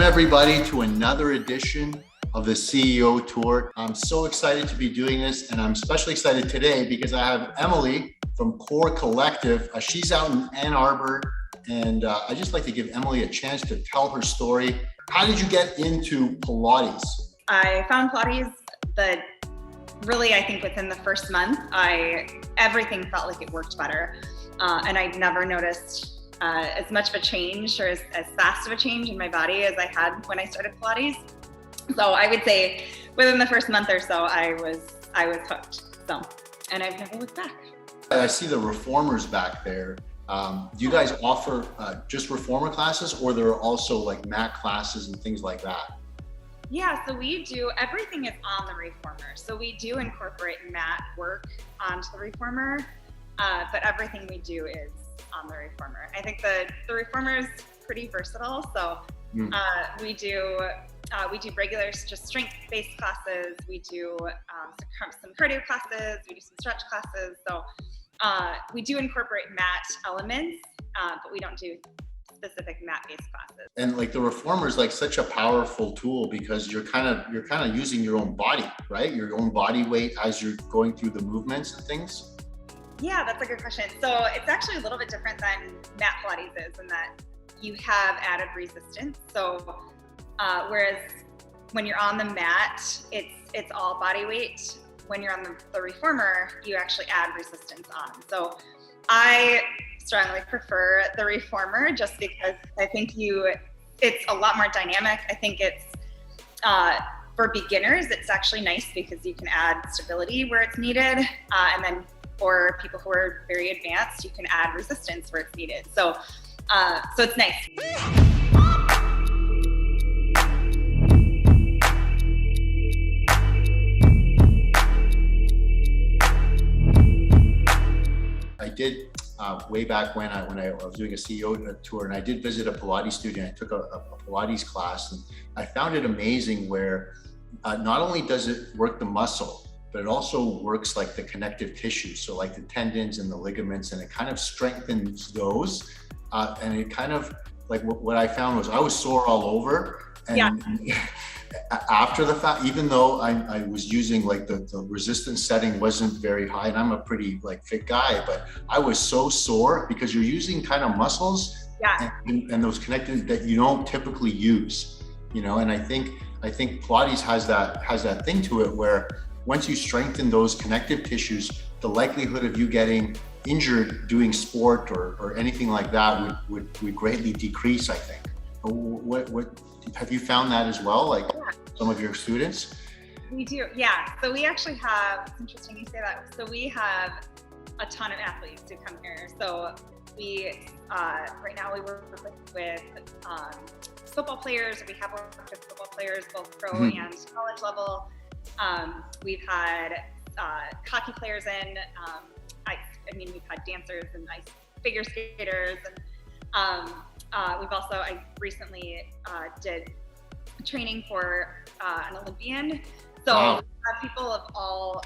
everybody to another edition of the CEO Tour. I'm so excited to be doing this, and I'm especially excited today because I have Emily from Core Collective. She's out in Ann Arbor, and I just like to give Emily a chance to tell her story. How did you get into Pilates? I found Pilates I think within the first month, everything felt like it worked better. And I'd never noticed as much of a change or as fast of a change in my body as I had when I started Pilates. So I would say within the first month or so, I was hooked. So, and I've never looked back. I see the reformers back there. Do you guys offer just reformer classes, or there are also like mat classes and things like that? Yeah, so we do, everything is on the reformer. So we do incorporate mat work onto the reformer, but everything we do is on the reformer. I think the reformer is pretty versatile. So we do regular just strength-based classes. We do some cardio classes. We do some stretch classes. So we do incorporate mat elements, but we don't do specific mat-based classes. And like the reformer is like such a powerful tool because you're kind of using your own body, right? Your own body weight as you're going through the movements and things. Yeah, that's a good question. So it's actually a little bit different than mat Pilates is in that you have added resistance. So whereas when you're on the mat, it's all body weight. When you're on the reformer, you actually add resistance on. So I strongly prefer the reformer just because I think it's a lot more dynamic. I think it's for beginners, it's actually nice because you can add stability where it's needed, and then for people who are very advanced, you can add resistance where it's needed. So it's nice. I did way back when I was doing a CEO tour, and I did visit a Pilates studio. I took a Pilates class, and I found it amazing where not only does it work the muscle, but it also works like the connective tissue. So like the tendons and the ligaments, and it kind of strengthens those. And it kind of like what I found was I was sore all over. And after the fact, even though I was using like the resistance setting wasn't very high, and I'm a pretty like fit guy, but I was so sore because you're using kind of muscles and those connectors that you don't typically use, you know. And I think Pilates has that thing to it where once you strengthen those connective tissues, the likelihood of you getting injured doing sport or anything like that would greatly decrease, I think. What have you found that as well, like some of your students? We do, yeah. So we actually have, it's interesting you say that. So we have a ton of athletes who come here. So we, right now we work with football players. We have worked with football players, both pro and college level. We've had hockey players in, we've had dancers and ice figure skaters, and we've also, I recently did training for an Olympian. So we have people of all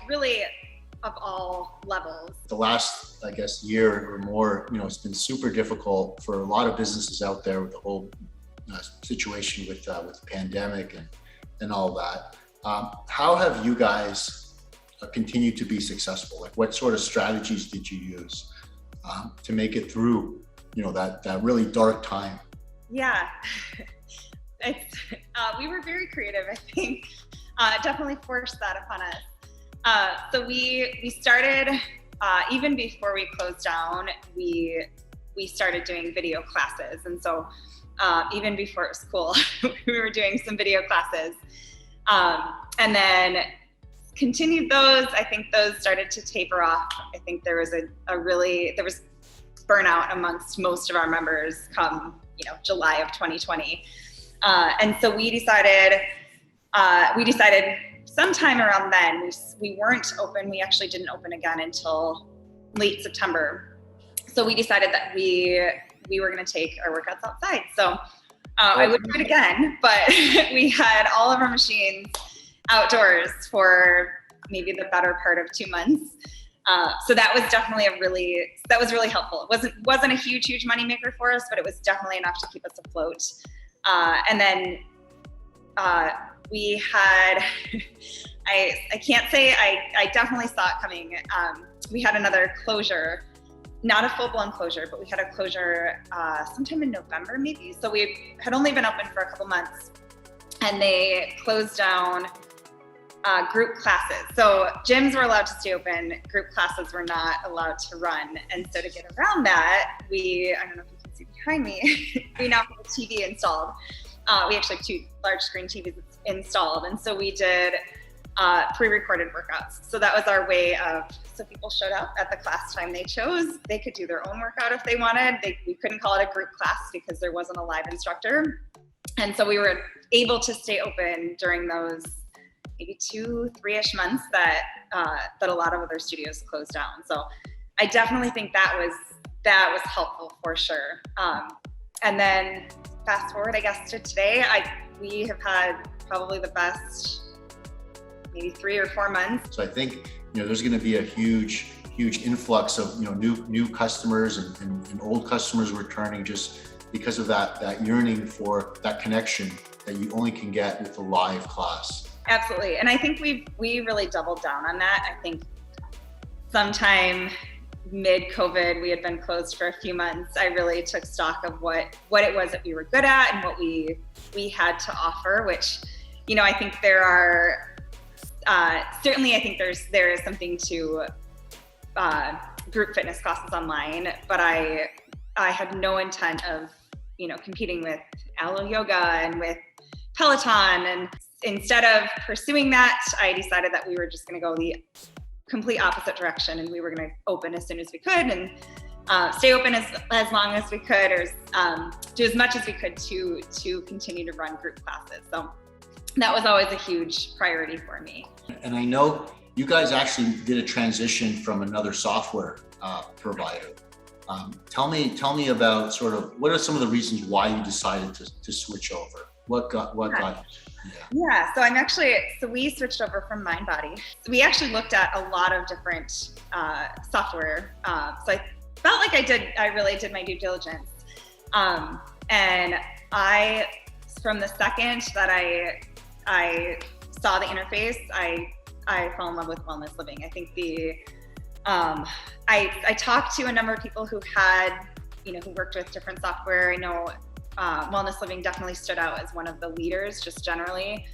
levels. The last, I guess, year or more, it's been super difficult for a lot of businesses out there with the whole situation with the pandemic and all that. How have you guys continued to be successful? Like, what sort of strategies did you use to make it through, that really dark time? Yeah, we were very creative, I think. Definitely forced that upon us. So we started, even before we closed down, we started doing video classes. And so even before it was cool, we were doing some video classes. And then continued those. I think those started to taper off. I think there was there was burnout amongst most of our members come, July of 2020. And so we decided sometime around then, we weren't open. We actually didn't open again until late September. So we decided that we were going to take our workouts outside. So I would do it again, but we had all of our machines outdoors for maybe the better part of 2 months. So that was definitely really helpful. It wasn't a huge money maker for us, but it was definitely enough to keep us afloat. And then we had, I can't say, I definitely saw it coming. We had another closure, not a full-blown closure, but we had a closure sometime in November maybe. So we had only been open for a couple months, and they closed down group classes. So gyms were allowed to stay open, group classes were not allowed to run. And so to get around that, I don't know if you can see behind me, we now have a TV installed. We actually have 2 large screen TVs installed. And so we did pre-recorded workouts. So that was our way of, so people showed up at the class time they chose. They could do their own workout if they wanted. We couldn't call it a group class because there wasn't a live instructor. And so we were able to stay open during those maybe 2-3-ish months that a lot of other studios closed down. So I definitely think that was helpful for sure. And then fast forward, I guess, to today, we have had probably the best maybe 3 or 4 months. So I think, there's going to be a huge influx of, new customers and old customers returning just because of that yearning for that connection that you only can get with a live class. Absolutely. And I think we really doubled down on that. I think sometime mid-COVID, we had been closed for a few months. I really took stock of what it was that we were good at and what we had to offer, which, I think there are, certainly I think there is something to group fitness classes online, but I had no intent of, competing with Alo Yoga and with Peloton. And instead of pursuing that, I decided that we were just going to go the complete opposite direction, and we were going to open as soon as we could and stay open as long as we could, or do as much as we could to continue to run group classes. So that was always a huge priority for me. And I know you guys actually did a transition from another software provider. Tell me about sort of what are some of the reasons why you decided to switch over? What got you? Yeah, so we switched over from Mindbody. So we actually looked at a lot of different software. So I felt like I really did my due diligence. And from the second that I saw the interface, I fell in love with Wellness Living. I think I talked to a number of people who had, who worked with different software. I know Wellness Living definitely stood out as one of the leaders just generally.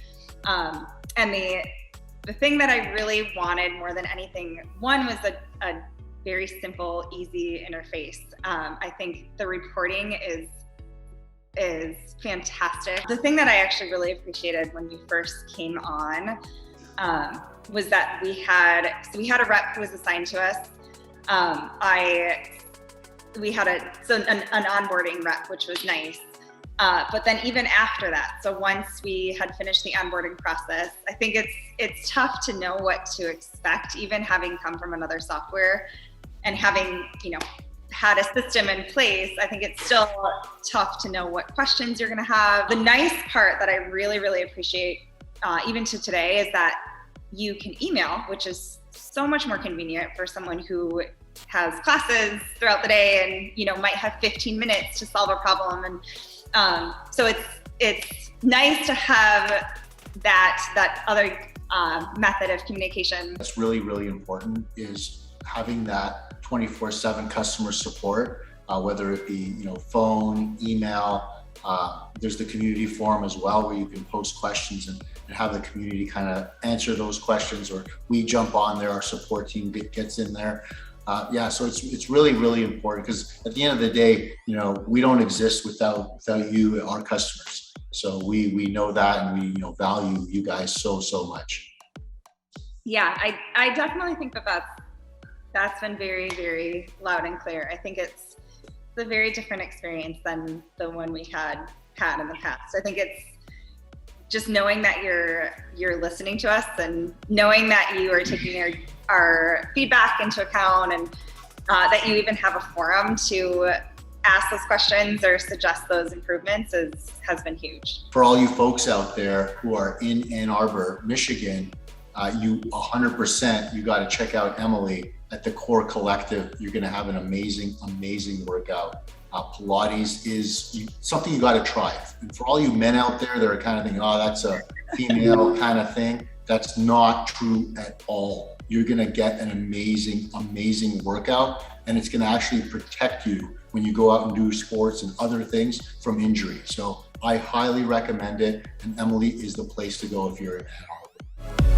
And the thing that I really wanted more than anything, one was a very simple, easy interface. I think the reporting is fantastic. The thing that I actually really appreciated when we first came on was that we had a rep who was assigned to us. We had an onboarding rep, which was nice. But then even after that, so once we had finished the onboarding process, I think it's tough to know what to expect, even having come from another software and having, had a system in place. I think it's still tough to know what questions you're going to have. The nice part that I really, really appreciate, even to today, is that you can email, which is so much more convenient for someone who has classes throughout the day and, might have 15 minutes to solve a problem. And so it's nice to have that other method of communication. That's really, really important, is having that 24/7 customer support, whether it be, phone, email. There's the community forum as well, where you can post questions and have the community kind of answer those questions, or we jump on there, our support team gets in there. So it's really, really important, because at the end of the day, we don't exist without you, our customers. So we know that, and we value you guys so much. Yeah, I definitely think that's been very, very loud and clear. I think it's a very different experience than the one we had in the past. I think it's just knowing that you're listening to us, and knowing that you are taking our feedback into account, and that you even have a forum to ask those questions or suggest those improvements has been huge. For all you folks out there who are in Ann Arbor, Michigan, you 100%, you got to check out Emily at the Core Collective. You're going to have an amazing, amazing workout. Pilates is something you got to try. And for all you men out there that are kind of thinking, oh, that's a female kind of thing, that's not true at all. You're going to get an amazing, amazing workout, and it's going to actually protect you when you go out and do sports and other things from injury. So I highly recommend it, and Emily is the place to go if you're in Ann Arbor.